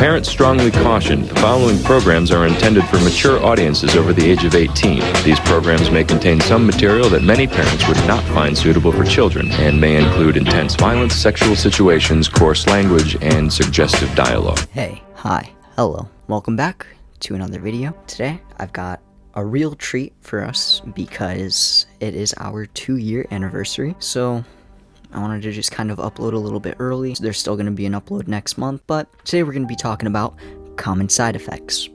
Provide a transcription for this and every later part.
Parents strongly caution the following programs are intended for mature audiences over the age of 18. These programs may contain some material that many parents would not find suitable for children and may include intense violence, sexual situations, coarse language, and suggestive dialogue. Hey, hi, hello, welcome back to another video. Today, I've got a real treat for us because it is our 2-year anniversary. So I wanted to just kind of upload a little bit early. There's still going to be an upload next month, but today we're going to be talking about common side effects.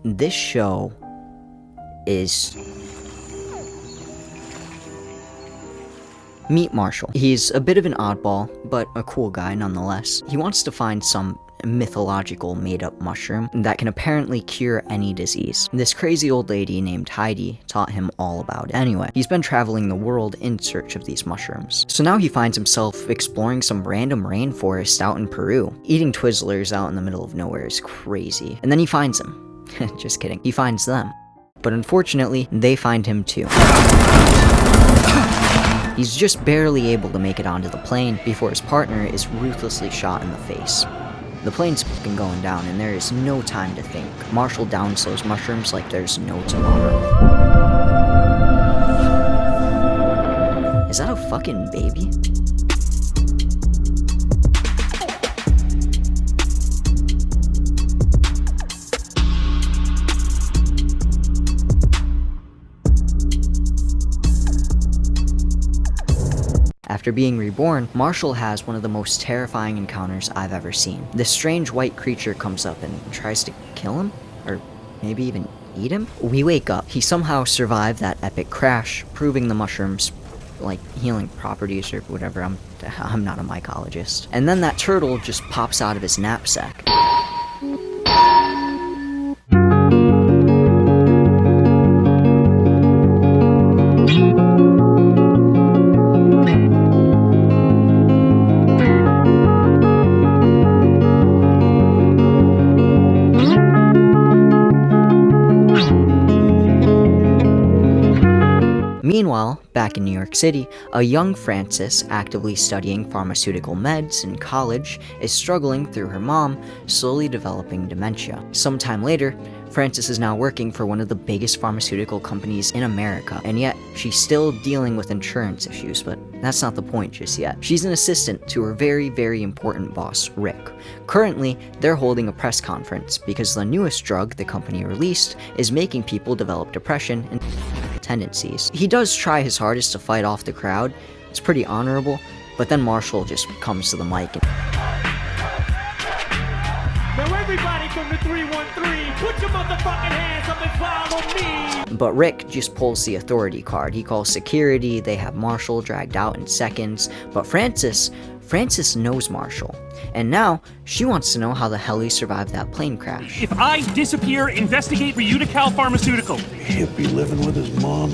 This show is... Meet Marshall. He's a bit of an oddball, but a cool guy nonetheless. He wants to find some mythological made-up mushroom that can apparently cure any disease. This crazy old lady named Hildy taught him all about it. Anyway, he's been traveling the world in search of these mushrooms. So now he finds himself exploring some random rainforest out in Peru. Eating Twizzlers out in the middle of nowhere is crazy. And then he finds them. Just kidding. He finds them. But unfortunately, they find him too. He's just barely able to make it onto the plane before his partner is ruthlessly shot in the face. The plane's fucking going down and there is no time to think. Marshall downs those mushrooms like there's no tomorrow. Is that a fucking baby? After being reborn, Marshall has one of the most terrifying encounters I've ever seen. This strange white creature comes up and tries to kill him? Or maybe even eat him? We wake up. He somehow survived that epic crash, proving the mushrooms like healing properties or whatever. I'm not a mycologist. And then that turtle just pops out of his knapsack. Meanwhile, back in New York City, a young Frances, actively studying pharmaceutical meds in college, is struggling through her mom, slowly developing dementia. Sometime later, Frances is now working for one of the biggest pharmaceutical companies in America, and yet she's still dealing with insurance issues, but that's not the point just yet. She's an assistant to her very, very important boss, Rick. Currently, they're holding a press conference because the newest drug the company released is making people develop depression and tendencies. He does try his hardest to fight off the crowd. It's pretty honorable, but then Marshall just comes to the mic and... Now everybody from the 313, put your motherfucking hands up and follow me! But Rick just pulls the authority card. He calls security, they have Marshall dragged out in seconds, but Frances knows Marshall. And now, she wants to know how the hell he survived that plane crash. If I disappear, investigate for Unical Pharmaceutical. He'll be living with his mom.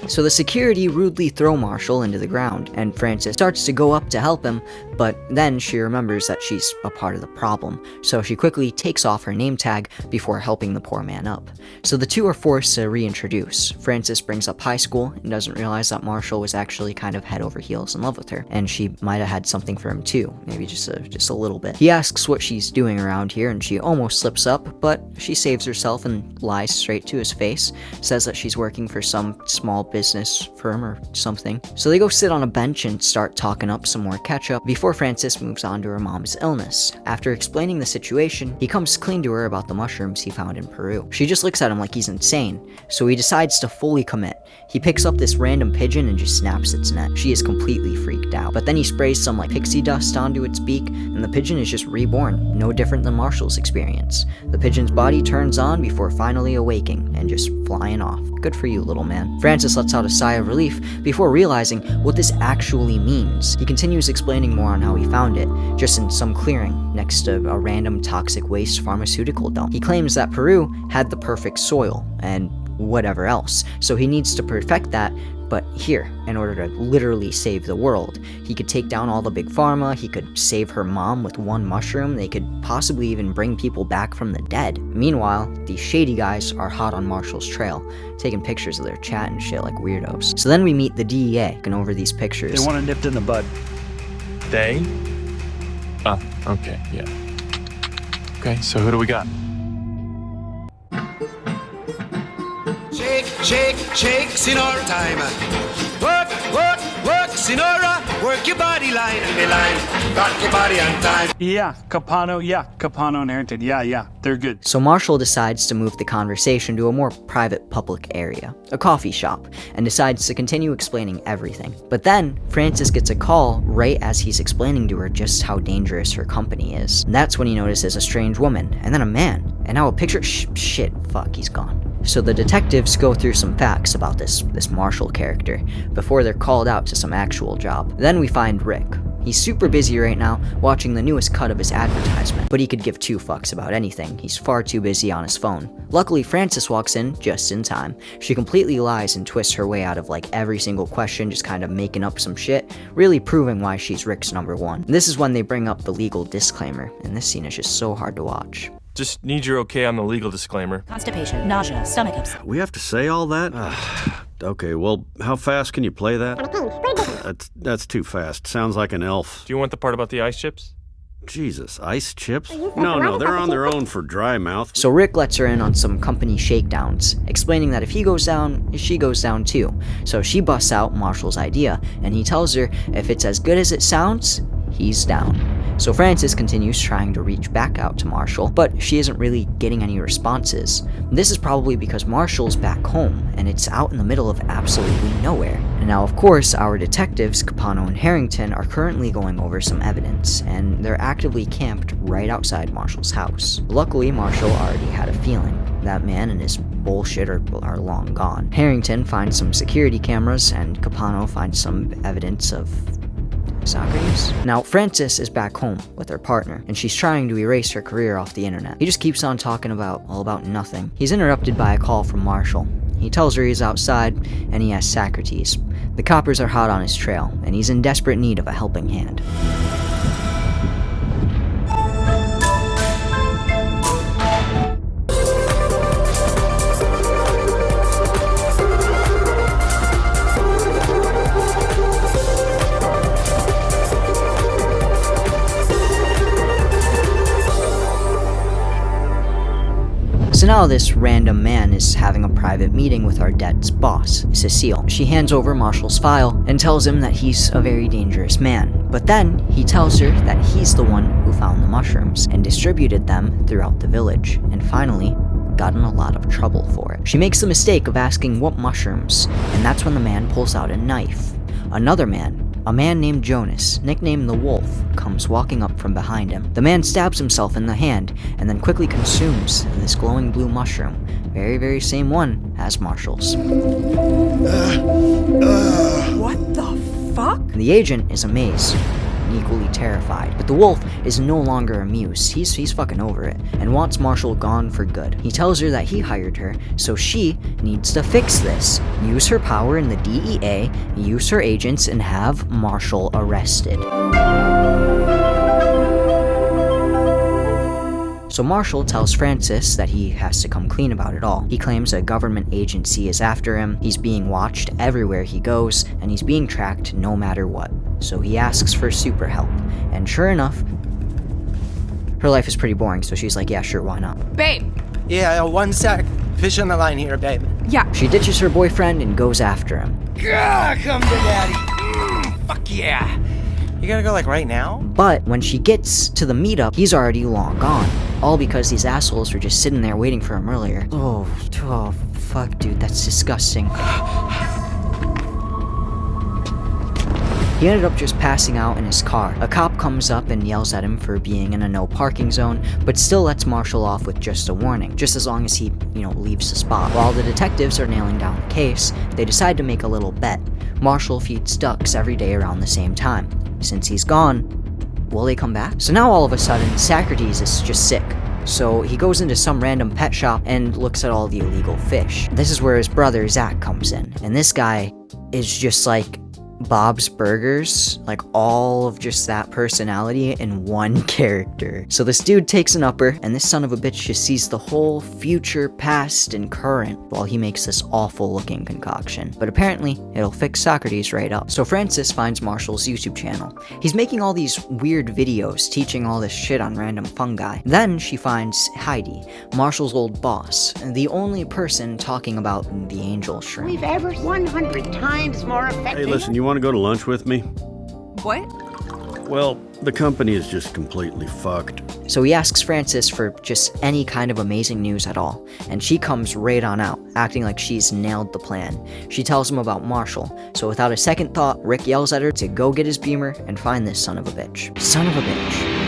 So the security rudely throw Marshall into the ground, and Frances starts to go up to help him, but then she remembers that she's a part of the problem, so she quickly takes off her name tag before helping the poor man up. So the two are forced to reintroduce. Frances brings up high school and doesn't realize that Marshall was actually kind of head over heels in love with her, and she might have had something for him too, maybe just a little bit. He asks what she's doing around here, and she almost slips up, but she saves herself and lies straight to his face, says that she's working for some small business firm or something. So they go sit on a bench and start talking up some more ketchup before Frances moves on to her mom's illness. After explaining the situation, he comes clean to her about the mushrooms he found in Peru. She just looks at him like he's insane, so he decides to fully commit. He picks up this random pigeon and just snaps its neck. She is completely freaked out. But then he sprays some like pixie dust onto its beak, and the pigeon is just reborn, no different than Marshall's experience. The pigeon's body turns on before finally awaking and just flying off. Good for you, little man. Frances lets out a sigh of relief before realizing what this actually means. He continues explaining more on how he found it, just in some clearing next to a random toxic waste pharmaceutical dump. He claims that Peru had the perfect soil and whatever else, so he needs to perfect that, but here, in order to literally save the world. He could take down all the big pharma, he could save her mom with one mushroom, they could possibly even bring people back from the dead. Meanwhile, these shady guys are hot on Marshall's trail, taking pictures of their chat and shit like weirdos. So then we meet the DEA, looking over these pictures. They want it nipped in the bud. They? Okay, yeah. Okay, so who do we got? Shake, shake, shake, Sinora time. Work, work, work, Sinora. Work your body line and line. Got your body on time. Yeah, Capano and Harrington. Yeah, they're good. So Marshall decides to move the conversation to a more private public area, a coffee shop, and decides to continue explaining everything. But then, Francis gets a call right as he's explaining to her just how dangerous her company is. And that's when he notices a strange woman, and then a man, and now a picture. Shit, fuck, he's gone. So the detectives go through some facts about this Marshall character before they're called out to some actual job. Then we find Rick. He's super busy right now watching the newest cut of his advertisement, but he could give two fucks about anything. He's far too busy on his phone. Luckily, Frances walks in just in time. She completely lies and twists her way out of like every single question, just kind of making up some shit, really proving why she's Rick's number one. And this is when they bring up the legal disclaimer, and this scene is just so hard to watch. Just need your okay on the legal disclaimer. Constipation, nausea, stomach upset. We have to say all that? Okay, well, how fast can you play that? That's too fast. Sounds like an elf. Do you want the part about the ice chips? Jesus, ice chips? No, they're on their own for dry mouth. So Rick lets her in on some company shakedowns, explaining that if he goes down, she goes down too. So she busts out Marshall's idea, and he tells her if it's as good as it sounds, he's down. So Frances continues trying to reach back out to Marshall, but she isn't really getting any responses. This is probably because Marshall's back home, and it's out in the middle of absolutely nowhere. And now, of course, our detectives, Capano and Harrington, are currently going over some evidence, and they're actively camped right outside Marshall's house. Luckily, Marshall already had a feeling. That man and his bullshit are long gone. Harrington finds some security cameras, and Capano finds some evidence of Socrates? Now, Frances is back home with her partner, and she's trying to erase her career off the internet. He just keeps on talking about nothing. He's interrupted by a call from Marshall. He tells her he's outside, and he has Socrates. The coppers are hot on his trail, and he's in desperate need of a helping hand. So now this random man is having a private meeting with our dad's boss, Cecile. She hands over Marshall's file and tells him that he's a very dangerous man. But then he tells her that he's the one who found the mushrooms and distributed them throughout the village, and finally got in a lot of trouble for it. She makes the mistake of asking what mushrooms, and that's when the man pulls out a knife. Another man, a man named Jonas, nicknamed the Wolf, comes walking up from behind him. The man stabs himself in the hand and then quickly consumes this glowing blue mushroom, very same one as Marshall's. What the fuck? The agent is amazed and equally terrified, but the Wolf is no longer amused. He's fucking over it and wants Marshall gone for good. He tells her that he hired her, so she needs to fix this, use her power in the DEA, use her agents, and have Marshall arrested. So Marshall tells Frances that he has to come clean about it all. He claims a government agency is after him, he's being watched everywhere he goes, and he's being tracked no matter what. So he asks for super help, and sure enough, her life is pretty boring, so she's like, yeah, sure, why not? Babe. Yeah, one sec. Fish on the line here, babe. Yeah. She ditches her boyfriend and goes after him. Gah, come to daddy. Fuck yeah. You gotta go like right now? But when she gets to the meetup, he's already long gone. All because these assholes were just sitting there waiting for him earlier. Oh, fuck, dude, that's disgusting. He ended up just passing out in his car. A cop comes up and yells at him for being in a no parking zone, but still lets Marshall off with just a warning, just as long as he, leaves the spot. While the detectives are nailing down the case, they decide to make a little bet. Marshall feeds ducks every day around the same time. Since he's gone, will they come back? So now all of a sudden, Socrates is just sick. So he goes into some random pet shop and looks at all the illegal fish. This is where his brother Zach comes in, and this guy is just like Bob's Burgers, like all of just that personality in one character. So this dude takes an upper, and this son of a bitch just sees the whole future, past, and current while he makes this awful looking concoction. But apparently, it'll fix Socrates right up. So Francis finds Marshall's YouTube channel. He's making all these weird videos teaching all this shit on random fungi. Then she finds Hildy, Marshall's old boss, the only person talking about the angel shrimp. We've ever 100 times more effective. Hey, listen, you want to go to lunch with me? What? Well, the company is just completely fucked. So he asks Francis for just any kind of amazing news at all, and she comes right on out, acting like she's nailed the plan. She tells him about Marshall, so without a second thought, Rick yells at her to go get his beamer and find this son of a bitch. Son of a bitch.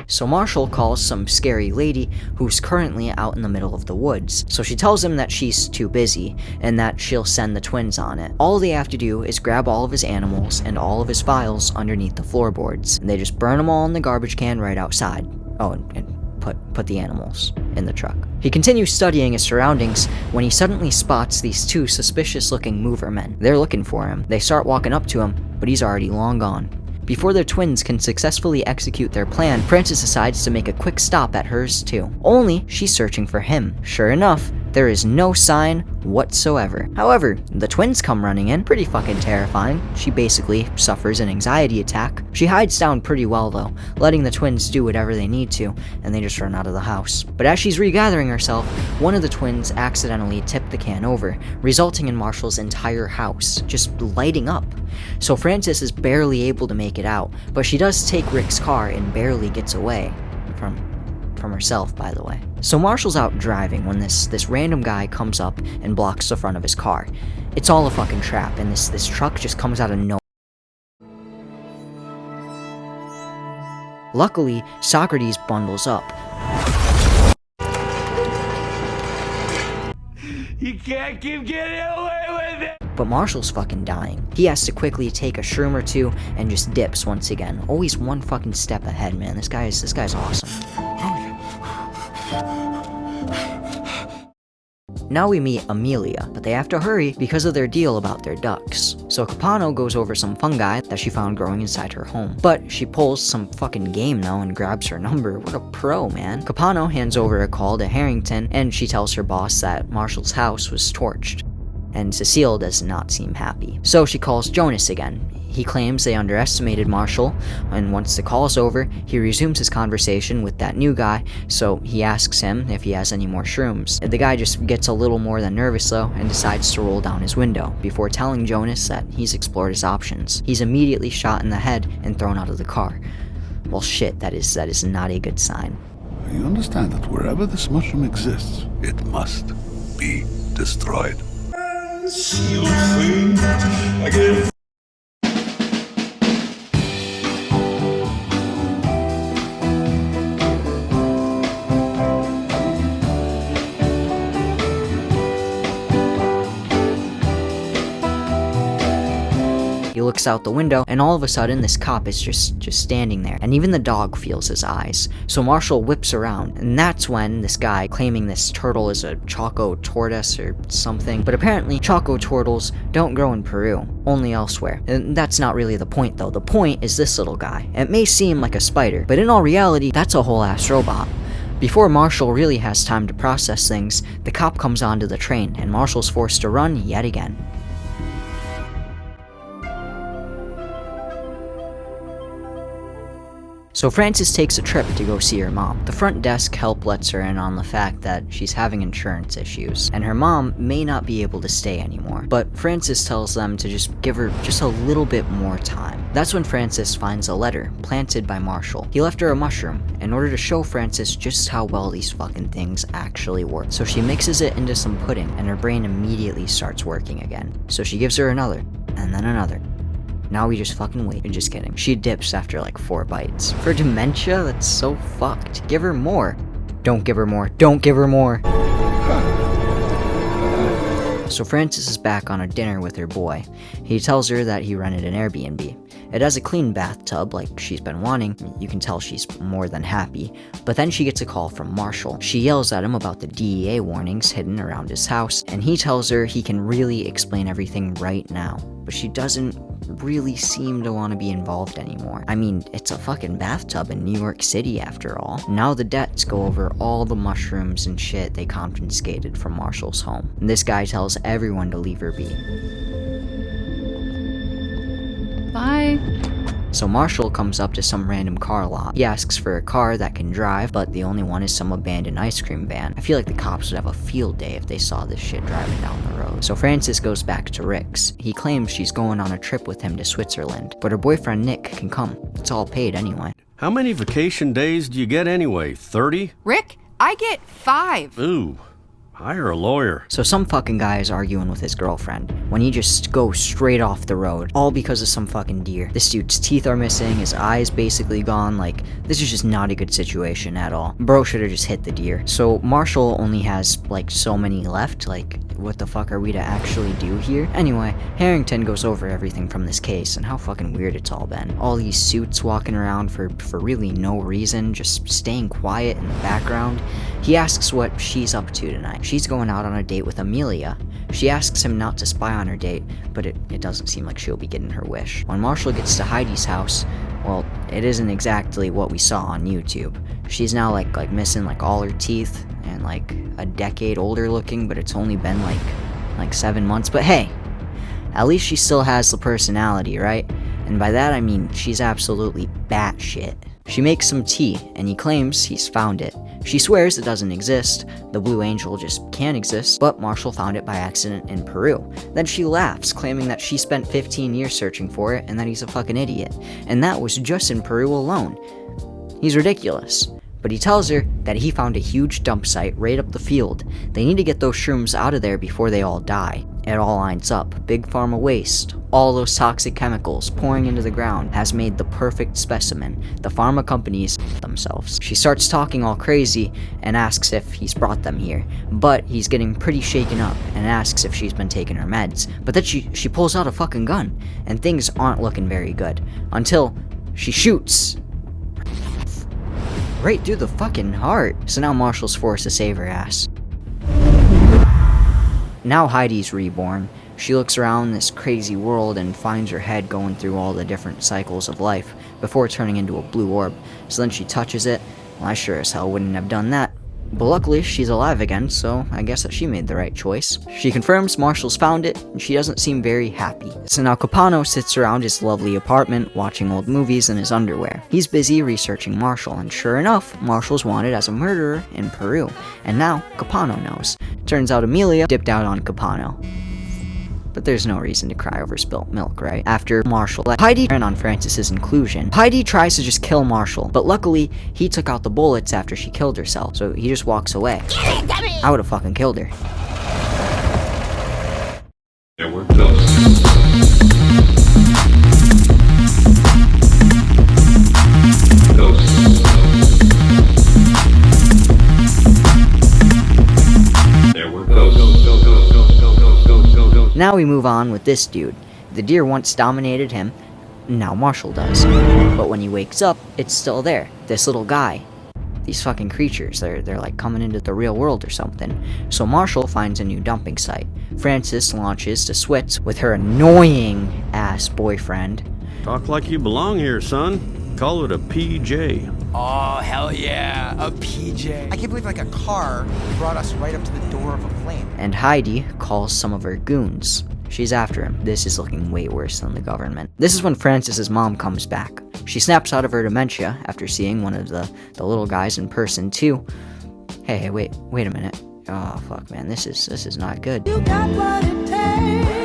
So Marshall calls some scary lady who's currently out in the middle of the woods. So she tells him that she's too busy and that she'll send the twins on it. All they have to do is grab all of his animals and all of his files underneath the floorboards, and they just burn them all in the garbage can right outside. Oh, and put the animals in the truck. He continues studying his surroundings when he suddenly spots these two suspicious looking mover men. They're looking for him. They start walking up to him, but he's already long gone. Before their twins can successfully execute their plan, Francis decides to make a quick stop at hers too. Only she's searching for him. Sure enough, there is no sign whatsoever. However, the twins come running in, pretty fucking terrifying. She basically suffers an anxiety attack. She hides down pretty well though, letting the twins do whatever they need to, and they just run out of the house. But as she's regathering herself, one of the twins accidentally tipped the can over, resulting in Marshall's entire house just lighting up. So Francis is barely able to make it out, but she does take Rick's car and barely gets away from herself, by the way. So Marshall's out driving when this random guy comes up and blocks the front of his car. It's all a fucking trap, and this truck just comes out of nowhere. Luckily, Socrates bundles up. You can't keep getting away with it! But Marshall's fucking dying. He has to quickly take a shroom or two and just dips once again. Always one fucking step ahead, man. This guy's awesome. Now we meet Amelia, but they have to hurry because of their deal about their ducks. So Capano goes over some fungi that she found growing inside her home. But she pulls some fucking game though and grabs her number. What a pro, man. Capano hands over a call to Harrington, and she tells her boss that Marshall's house was torched. And Cecile does not seem happy. So she calls Jonas again. He claims they underestimated Marshall, and once the call's over, he resumes his conversation with that new guy, so he asks him if he has any more shrooms. The guy just gets a little more than nervous though, and decides to roll down his window, before telling Jonas that he's explored his options. He's immediately shot in the head and thrown out of the car. Well shit, that is not a good sign. You understand that wherever this mushroom exists, it must be destroyed. He looks out the window, and all of a sudden this cop is just standing there, and even the dog feels his eyes. So Marshall whips around, and that's when this guy, claiming this turtle is a Choco tortoise or something, but apparently Choco turtles don't grow in Peru, only elsewhere. And that's not really the point though. The point is this little guy. It may seem like a spider, but in all reality, that's a whole ass robot. Before Marshall really has time to process things, the cop comes onto the train, and Marshall's forced to run yet again. So Frances takes a trip to go see her mom. The front desk help lets her in on the fact that she's having insurance issues, and her mom may not be able to stay anymore. But Frances tells them to just give her just a little bit more time. That's when Frances finds a letter planted by Marshall. He left her a mushroom in order to show Frances just how well these fucking things actually work. So she mixes it into some pudding, and her brain immediately starts working again. So she gives her another, and then another. Now we just fucking wait. I'm just kidding. She dips after like 4 bites. For dementia, that's so fucked. Give her more. Don't give her more. Don't give her more. So Frances is back on a dinner with her boy. He tells her that he rented an Airbnb. It has a clean bathtub like she's been wanting. You can tell she's more than happy. But then she gets a call from Marshall. She yells at him about the DEA warnings hidden around his house, and he tells her he can really explain everything right now. But she doesn't really seem to want to be involved anymore. I mean, it's a fucking bathtub in New York City after all. Now the debts go over all the mushrooms and shit they confiscated from Marshall's home. And this guy tells everyone to leave her be. Bye. So Marshall comes up to some random car lot. He asks for a car that can drive, but the only one is some abandoned ice cream van. I feel like the cops would have a field day if they saw this shit driving down the road. So Frances goes back to Rick's. He claims she's going on a trip with him to Switzerland, but her boyfriend Nick can come. It's all paid anyway. How many vacation days do you get anyway? 30? Rick, I get 5. Ooh. Hire a lawyer. So some fucking guy is arguing with his girlfriend when he just goes straight off the road, all because of some fucking deer. This dude's teeth are missing, his eyes basically gone. Like, this is just not a good situation at all. Bro should have just hit the deer. So Marshall only has like so many left. Like, what the fuck are we to actually do here? Anyway, Harrington goes over everything from this case and how fucking weird it's all been. All these suits walking around for really no reason, just staying quiet in the background. He asks what she's up to tonight. She's going out on a date with Amelia. She asks him not to spy on her date, but it doesn't seem like she'll be getting her wish. When Marshall gets to Heidi's house, well, it isn't exactly what we saw on YouTube. She's now like missing like all her teeth and like a decade older looking, but it's only been like 7 months. But hey, at least she still has the personality, right? And by that I mean she's absolutely batshit. She makes some tea, and he claims he's found it. She swears it doesn't exist, the Blue Angel just can't exist, but Marshall found it by accident in Peru. Then she laughs, claiming that she spent 15 years searching for it and that he's a fucking idiot. And that was just in Peru alone. He's ridiculous. But he tells her that he found a huge dump site right up the field. They need to get those shrooms out of there before they all die. It all lines up. Big pharma waste, all those toxic chemicals pouring into the ground has made the perfect specimen. The pharma companies themselves. She starts talking all crazy and asks if he's brought them here, but he's getting pretty shaken up and asks if she's been taking her meds. But then she pulls out a fucking gun, and things aren't looking very good until she shoots right through the fucking heart. So now Marshall's forced to save her ass. Now Heidi's reborn. She looks around this crazy world and finds her head going through all the different cycles of life before turning into a blue orb. So then she touches it. Well, I sure as hell wouldn't have done that. But luckily, she's alive again, so I guess that she made the right choice. She confirms Marshall's found it, and she doesn't seem very happy. So now Capano sits around his lovely apartment, watching old movies in his underwear. He's busy researching Marshall, and sure enough, Marshall's wanted as a murderer in Peru. And now, Capano knows. Turns out Amelia dipped out on Capano. But there's no reason to cry over spilt milk, right? After Marshall let Heidi turn on Frances's inclusion, Heidi tries to just kill Marshall, but luckily, he took out the bullets after she killed herself, so he just walks away. I would've fucking killed her. Yeah, we're close. Now we move on with this dude. The deer once dominated him, now Marshall does. But when he wakes up, it's still there. This little guy. These fucking creatures, they're like coming into the real world or something. So Marshall finds a new dumping site. Frances launches to Switz with her annoying ass boyfriend. Talk like you belong here, son. Call it a PJ. Oh, hell yeah, a PJ. I can't believe like a car brought us right up to the door of a plane. And Heidi calls some of her goons. She's after him. This is looking way worse than the government. This is when Frances's mom comes back. She snaps out of her dementia after seeing one of the little guys in person too. Hey, wait a minute. Oh fuck, man, this is not good. You got what it takes.